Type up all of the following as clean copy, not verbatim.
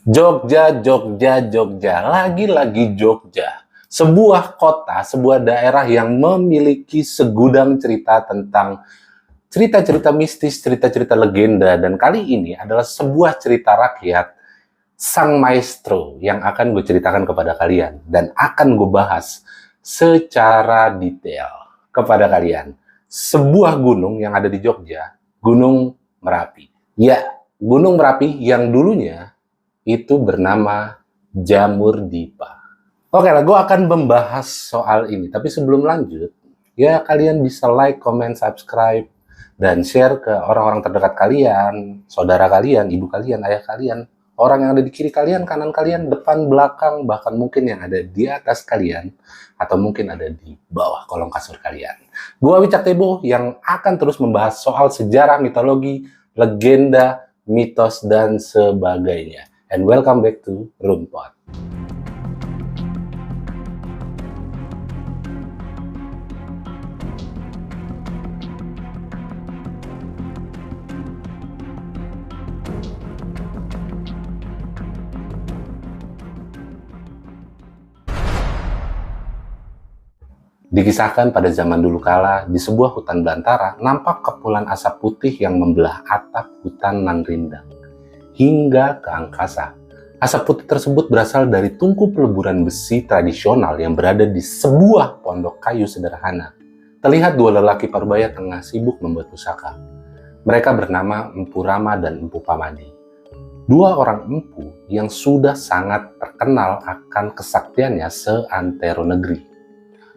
Jogja, Jogja, Jogja, lagi-lagi Jogja. Sebuah kota, sebuah daerah yang memiliki segudang cerita tentang cerita-cerita mistis, cerita-cerita legenda. Dan kali ini adalah sebuah cerita rakyat, Sang Maestro, yang akan gue ceritakan kepada kalian. Dan akan gue bahas secara detail kepada kalian. Sebuah gunung yang ada di Jogja, Gunung Merapi. Ya, Gunung Merapi yang dulunya itu bernama Jamur Dipa. Oke lah, gue akan membahas soal ini. Tapi sebelum lanjut, ya kalian bisa like, comment, subscribe, dan share ke orang-orang terdekat kalian, saudara kalian, ibu kalian, ayah kalian, orang yang ada di kiri kalian, kanan kalian, depan, belakang, bahkan mungkin yang ada di atas kalian, atau mungkin ada di bawah kolong kasur kalian. Gua Wicak Tebo yang akan terus membahas soal sejarah, mitologi, legenda, mitos, dan sebagainya. And welcome back to Rumpot. Dikisahkan pada zaman dulu kala, di sebuah hutan belantara, nampak kepulan asap putih yang membelah atap hutan nan rindang hingga ke angkasa. Asap putih tersebut berasal dari tungku peleburan besi tradisional yang berada di sebuah pondok kayu sederhana. Terlihat dua lelaki parubaya tengah sibuk membuat pusaka. Mereka bernama Empu Rama dan Empu Pamadi. Dua orang empu yang sudah sangat terkenal akan kesaktiannya seantero negeri.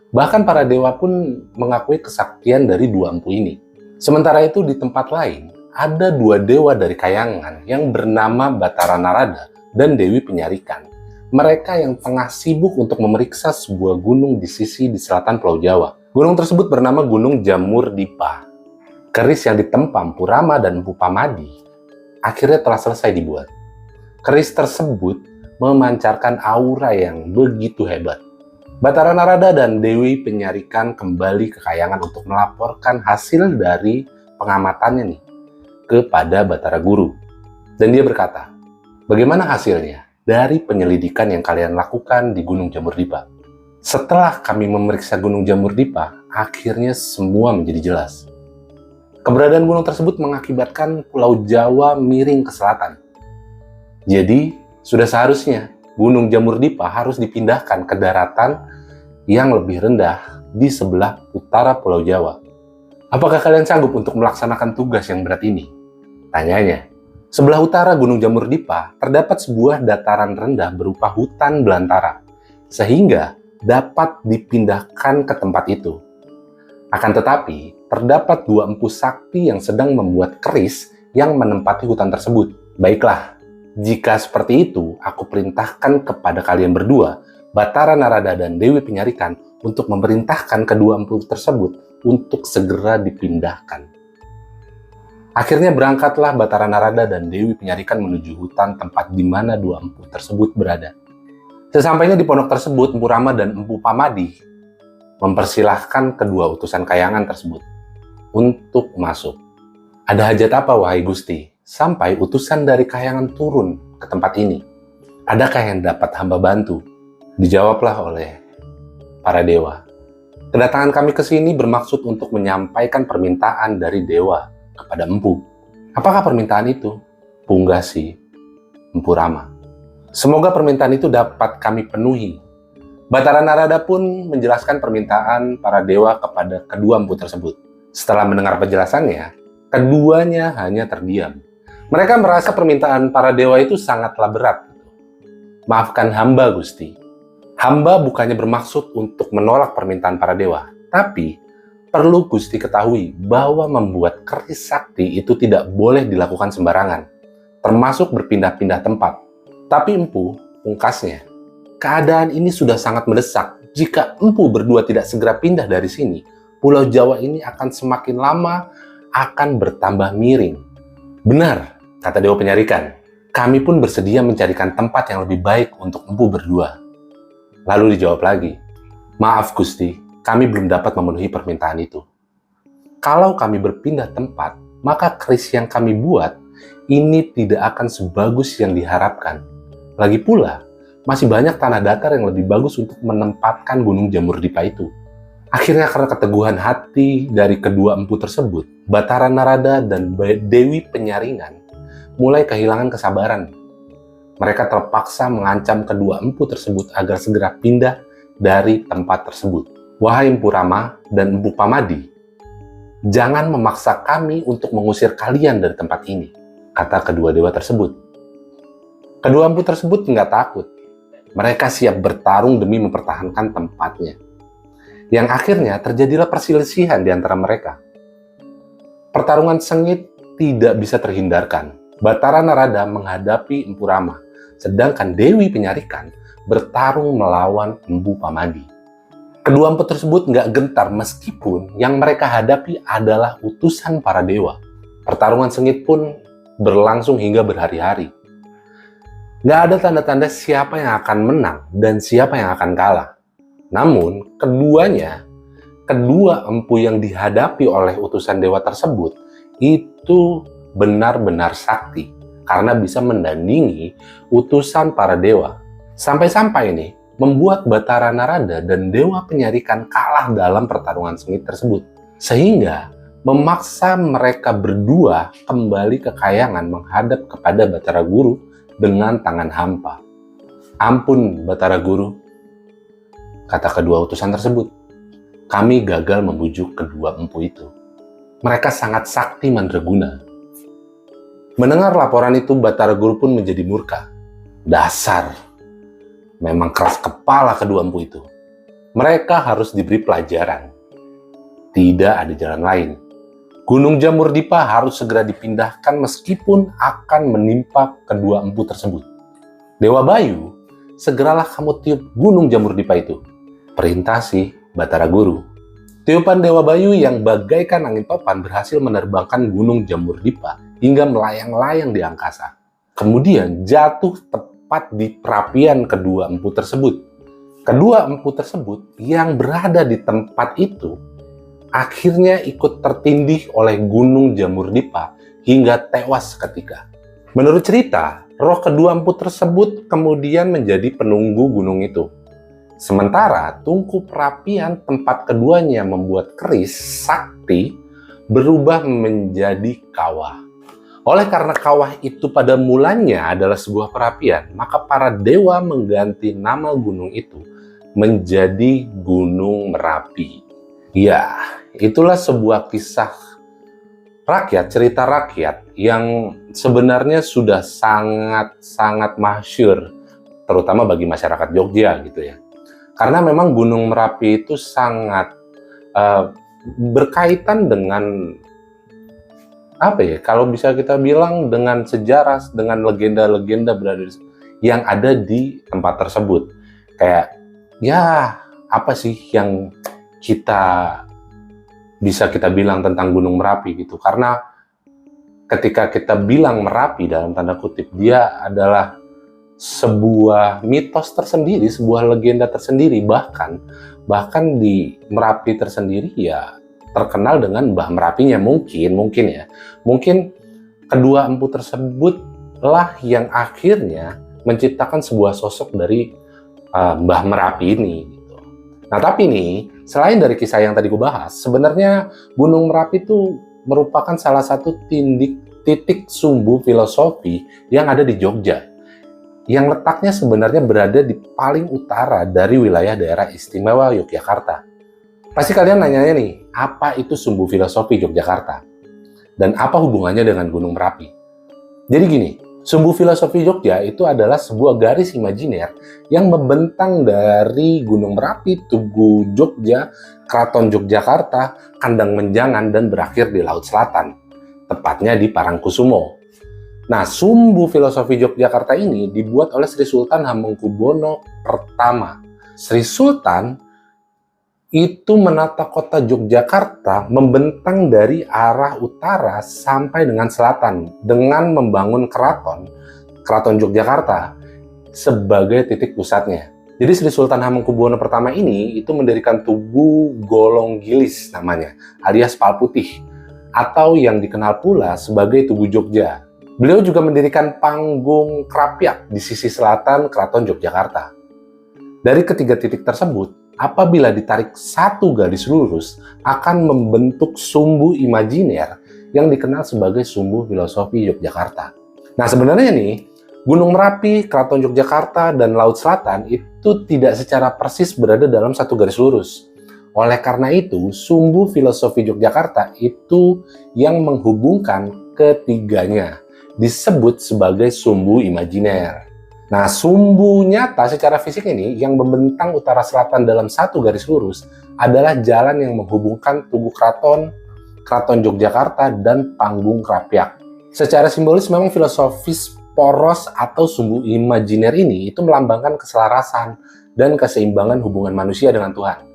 Bahkan para dewa pun mengakui kesaktian dari dua empu ini. Sementara itu di tempat lain, ada dua dewa dari Kayangan yang bernama Batara Narada dan Dewi Penyarikan. Mereka yang tengah sibuk untuk memeriksa sebuah gunung di sisi di selatan Pulau Jawa. Gunung tersebut bernama Gunung Jamur Dipa. Keris yang ditempa Empu Rama dan Empu Pamadi akhirnya telah selesai dibuat. Keris tersebut memancarkan aura yang begitu hebat. Batara Narada dan Dewi Penyarikan kembali ke Kayangan untuk melaporkan hasil dari pengamatannya nih kepada Batara Guru. Dan dia berkata, bagaimana hasilnya dari penyelidikan yang kalian lakukan di Gunung Jamur Dipa? Setelah kami memeriksa Gunung Jamur Dipa, akhirnya semua menjadi jelas. Keberadaan gunung tersebut mengakibatkan Pulau Jawa miring ke selatan. Jadi, sudah seharusnya Gunung Jamur Dipa harus dipindahkan ke daratan yang lebih rendah di sebelah utara Pulau Jawa. Apakah kalian sanggup untuk melaksanakan tugas yang berat ini? Tanyanya. Sebelah utara Gunung Jamur Dipa terdapat sebuah dataran rendah berupa hutan belantara, sehingga dapat dipindahkan ke tempat itu. Akan tetapi, terdapat dua empu sakti yang sedang membuat keris yang menempati hutan tersebut. Baiklah, jika seperti itu, aku perintahkan kepada kalian berdua, Batara Narada dan Dewi Penyarikan, untuk memerintahkan kedua empu tersebut untuk segera dipindahkan. Akhirnya berangkatlah Batara Narada dan Dewi Penyarikan menuju hutan tempat di mana dua empu tersebut berada. Sesampainya di pondok tersebut, Empu Rama dan Empu Pamadi mempersilahkan kedua utusan Kayangan tersebut untuk masuk. Ada hajat apa, wahai Gusti? Sampai utusan dari Kayangan turun ke tempat ini. Adakah yang dapat hamba bantu? Dijawablah oleh para dewa. Kedatangan kami ke sini bermaksud untuk menyampaikan permintaan dari dewa kepada empu. Apakah permintaan itu? Punggasi Empu Rama. Semoga permintaan itu dapat kami penuhi. Batara Narada pun menjelaskan permintaan para dewa kepada kedua empu tersebut. Setelah mendengar penjelasannya, keduanya hanya terdiam. Mereka merasa permintaan para dewa itu sangatlah berat. Maafkan hamba, Gusti. Hamba bukannya bermaksud untuk menolak permintaan para dewa, tapi perlu Gusti ketahui bahwa membuat keris sakti itu tidak boleh dilakukan sembarangan, termasuk berpindah-pindah tempat. Tapi empu pungkasnya, keadaan ini sudah sangat mendesak. Jika empu berdua tidak segera pindah dari sini, Pulau Jawa ini akan semakin lama akan bertambah miring. Benar, kata Dewa Penyarikan. Kami pun bersedia mencarikan tempat yang lebih baik untuk empu berdua. Lalu dijawab lagi, maaf Gusti, kami belum dapat memenuhi permintaan itu. Kalau kami berpindah tempat, maka keris yang kami buat ini tidak akan sebagus yang diharapkan. Lagi pula, masih banyak tanah datar yang lebih bagus untuk menempatkan Gunung Jamur Dipa itu. Akhirnya karena keteguhan hati dari kedua empu tersebut, Batara Narada dan Dewi Penyaringan mulai kehilangan kesabaran. Mereka terpaksa mengancam kedua empu tersebut agar segera pindah dari tempat tersebut. Wahai Empu Rama dan Empu Pamadi, jangan memaksa kami untuk mengusir kalian dari tempat ini, kata kedua dewa tersebut. Kedua empu tersebut nggak takut. Mereka siap bertarung demi mempertahankan tempatnya. Yang akhirnya terjadilah perselisihan di antara mereka. Pertarungan sengit tidak bisa terhindarkan. Batara Narada menghadapi Empu Rama, sedangkan Dewi Penyarikan bertarung melawan Empu Pamadi. Kedua empu tersebut nggak gentar meskipun yang mereka hadapi adalah utusan para dewa. Pertarungan sengit pun berlangsung hingga berhari-hari. Nggak ada tanda-tanda siapa yang akan menang dan siapa yang akan kalah. Namun, kedua empu yang dihadapi oleh utusan dewa tersebut itu benar-benar sakti karena bisa mendandingi utusan para dewa. Sampai-sampai ini membuat Batara Narada dan Dewa Penyarikan kalah dalam pertarungan sengit tersebut. Sehingga memaksa mereka berdua kembali ke kayangan menghadap kepada Batara Guru dengan tangan hampa. Ampun Batara Guru, kata kedua utusan tersebut. Kami gagal membujuk kedua empu itu. Mereka sangat sakti mandraguna. Mendengar laporan itu, Batara Guru pun menjadi murka. Dasar, memang keras kepala kedua empu itu. Mereka harus diberi pelajaran. Tidak ada jalan lain. Gunung Jamur Dipa harus segera dipindahkan meskipun akan menimpa kedua empu tersebut. Dewa Bayu, segeralah kamu tiup Gunung Jamur Dipa itu, perintah si Batara Guru. Tiupan Dewa Bayu yang bagaikan angin topan berhasil menerbangkan Gunung Jamur Dipa hingga melayang-layang di angkasa. Kemudian jatuh tepat di perapian kedua empu tersebut. Kedua empu tersebut yang berada di tempat itu akhirnya ikut tertindih oleh Gunung Jamur Dipa hingga tewas seketika. Menurut cerita, roh kedua empu tersebut kemudian menjadi penunggu gunung itu. Sementara tungku perapian tempat keduanya membuat keris sakti berubah menjadi kawah. Oleh karena kawah itu pada mulanya adalah sebuah perapian, maka para dewa mengganti nama gunung itu menjadi Gunung Merapi. Ya, itulah sebuah kisah rakyat, cerita rakyat yang sebenarnya sudah sangat masyhur, terutama bagi masyarakat Jogja gitu ya. Karena memang Gunung Merapi itu sangat berkaitan dengan kalau bisa kita bilang dengan sejarah, dengan legenda-legenda yang ada di tempat tersebut. Kayak ya apa sih yang bisa kita bilang tentang Gunung Merapi gitu. Karena ketika kita bilang Merapi dalam tanda kutip, dia adalah sebuah mitos tersendiri, sebuah legenda tersendiri. Bahkan di Merapi tersendiri ya terkenal dengan Mbah Merapinya mungkin kedua empu tersebut lah yang akhirnya menciptakan sebuah sosok dari Mbah Merapi ini gitu. Nah tapi nih, selain dari kisah yang tadi gue bahas, sebenarnya Gunung Merapi itu merupakan salah satu titik sumbu filosofi yang ada di Jogja, yang letaknya sebenarnya berada di paling utara dari wilayah daerah istimewa Yogyakarta. Pasti kalian nanyanya nih, apa itu sumbu filosofi Yogyakarta? Dan apa hubungannya dengan Gunung Merapi? Jadi gini, sumbu filosofi Jogja itu adalah sebuah garis imajiner yang membentang dari Gunung Merapi, Tugu Jogja, Keraton Yogyakarta, Kandang Menjangan, dan berakhir di Laut Selatan, tepatnya di Parangkusumo. Nah, sumbu filosofi Yogyakarta ini dibuat oleh Sri Sultan Hamengkubuwono I. Sri Sultan itu menata kota Yogyakarta membentang dari arah utara sampai dengan selatan dengan membangun keraton Yogyakarta sebagai titik pusatnya. Jadi Sri Sultan Hamengkubuwono I ini itu mendirikan Tugu Golonggilis namanya, alias Palputih, atau yang dikenal pula sebagai Tugu Jogja. Beliau juga mendirikan panggung Krapyak di sisi selatan Keraton Yogyakarta. Dari ketiga titik tersebut, apabila ditarik satu garis lurus, akan membentuk sumbu imajiner yang dikenal sebagai sumbu filosofi Yogyakarta. Nah, sebenarnya nih, Gunung Merapi, Keraton Yogyakarta, dan Laut Selatan itu tidak secara persis berada dalam satu garis lurus. Oleh karena itu, sumbu filosofi Yogyakarta itu yang menghubungkan ketiganya disebut sebagai sumbu imajiner. Nah, sumbu nyata secara fisik ini yang membentang utara selatan dalam satu garis lurus adalah jalan yang menghubungkan Tugu Keraton, Keraton Yogyakarta, dan Panggung Krapyak. Secara simbolis memang filosofis poros atau sumbu imajiner ini itu melambangkan keselarasan dan keseimbangan hubungan manusia dengan Tuhan,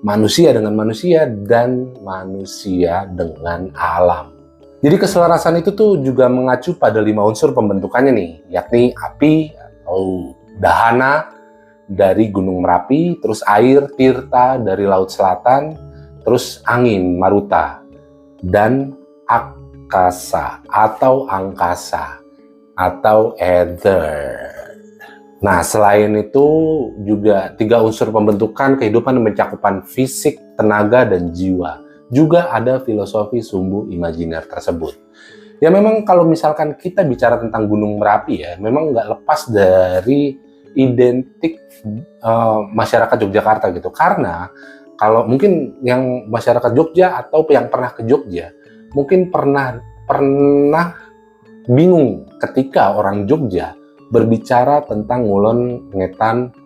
manusia dengan manusia, dan manusia dengan alam. Jadi keselarasan itu tuh juga mengacu pada 5 unsur pembentukannya nih, yakni api atau dahana dari Gunung Merapi, terus air tirta dari Laut Selatan, terus angin maruta, dan akasa atau angkasa atau ether. Nah, selain itu juga 3 unsur pembentukan kehidupan dan mencakupan fisik, tenaga, dan jiwa. Juga ada filosofi sumbu imajiner tersebut. Ya memang kalau misalkan kita bicara tentang Gunung Merapi ya, memang nggak lepas dari identik masyarakat Yogyakarta gitu. Karena kalau mungkin yang masyarakat Jogja atau yang pernah ke Jogja, mungkin pernah bingung ketika orang Jogja berbicara tentang ngulon ngetan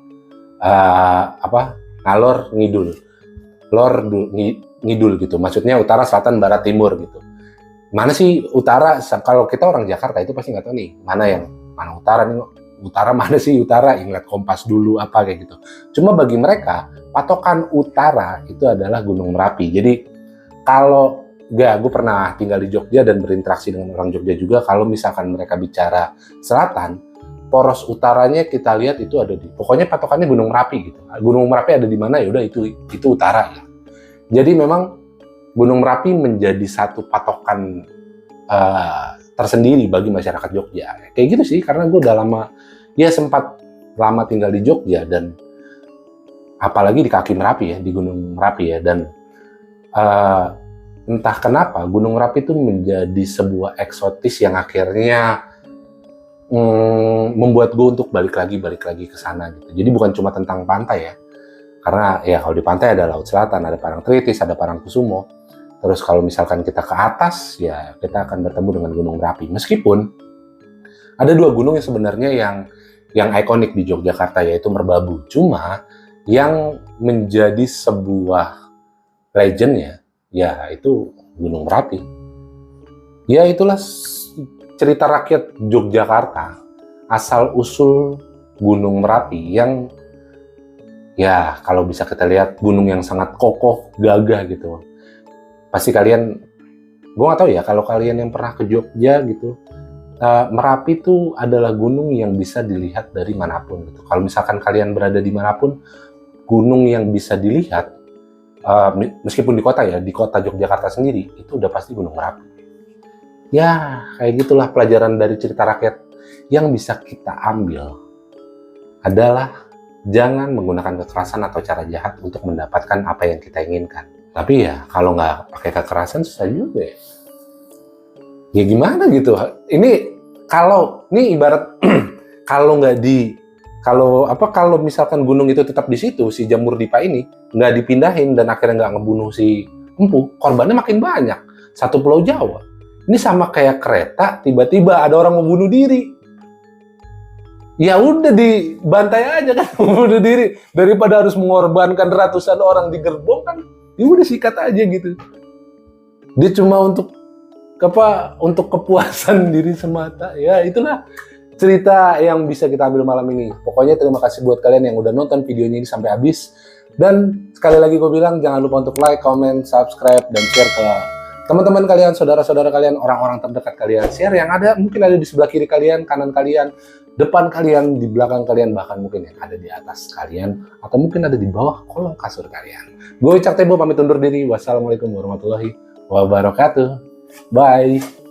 ngalor ngidul, ngidul gitu. Maksudnya utara, selatan, barat, timur gitu. Mana sih utara? Kalau kita orang Jakarta itu pasti nggak tahu nih mana utara nih. Utara mana sih utara? Ingat kompas dulu apa kayak gitu. Cuma bagi mereka patokan utara itu adalah Gunung Merapi. Jadi kalau gue pernah tinggal di Jogja dan berinteraksi dengan orang Jogja juga. Kalau misalkan mereka bicara selatan, poros utaranya kita lihat itu ada di, pokoknya patokannya Gunung Merapi gitu. Gunung Merapi ada di mana ya udah itu utara ya. Jadi memang Gunung Merapi menjadi satu patokan tersendiri bagi masyarakat Jogja. Kayak gitu sih, karena gue udah sempat lama tinggal di Jogja dan apalagi di kaki Merapi ya, di Gunung Merapi ya, dan entah kenapa Gunung Merapi itu menjadi sebuah eksotis yang akhirnya membuat gue untuk balik lagi ke sana gitu. Jadi bukan cuma tentang pantai ya, karena ya kalau di pantai ada Laut Selatan, ada Parangtritis, ada Parangkusumo. Terus kalau misalkan kita ke atas ya kita akan bertemu dengan Gunung Merapi. Meskipun ada 2 gunung yang sebenarnya yang ikonik di Yogyakarta, yaitu Merbabu. Cuma yang menjadi sebuah legendnya ya itu Gunung Merapi. Ya itulah cerita rakyat Yogyakarta, asal usul Gunung Merapi yang ya kalau bisa kita lihat gunung yang sangat kokoh, gagah gitu. Pasti kalian, gue nggak tahu ya kalau kalian yang pernah ke Jogja gitu, Merapi itu adalah gunung yang bisa dilihat dari manapun gitu. Kalau misalkan kalian berada di manapun, gunung yang bisa dilihat meskipun di kota ya, di kota Yogyakarta sendiri itu udah pasti Gunung Merapi. Ya kayak gitulah pelajaran dari cerita rakyat yang bisa kita ambil adalah jangan menggunakan kekerasan atau cara jahat untuk mendapatkan apa yang kita inginkan. Tapi ya kalau nggak pakai kekerasan susah juga ya. Ya gimana gitu. Ini ibarat kalau misalkan gunung itu tetap di situ, si Jamur Dipa ini nggak dipindahin dan akhirnya nggak ngebunuh si Empu, korbannya makin banyak. Satu Pulau Jawa. Ini sama kayak kereta, tiba-tiba ada orang mau bunuh diri. Ya udah dibantai aja kan, bunuh diri, daripada harus mengorbankan ratusan orang di gerbong kan. Ya udah sikat aja gitu. Dia cuma untuk kepuasan diri semata. Ya itulah cerita yang bisa kita ambil malam ini. Pokoknya terima kasih buat kalian yang udah nonton videonya ini sampai habis. Dan sekali lagi gue bilang jangan lupa untuk like, comment, subscribe, dan share ke teman-teman kalian, saudara-saudara kalian, orang-orang terdekat kalian. Share yang ada, mungkin ada di sebelah kiri kalian, kanan kalian, depan kalian, di belakang kalian, bahkan mungkin yang ada di atas kalian, atau mungkin ada di bawah kolong kasur kalian. Gue Wicak Tebo pamit undur diri. Wassalamualaikum warahmatullahi wabarakatuh. Bye.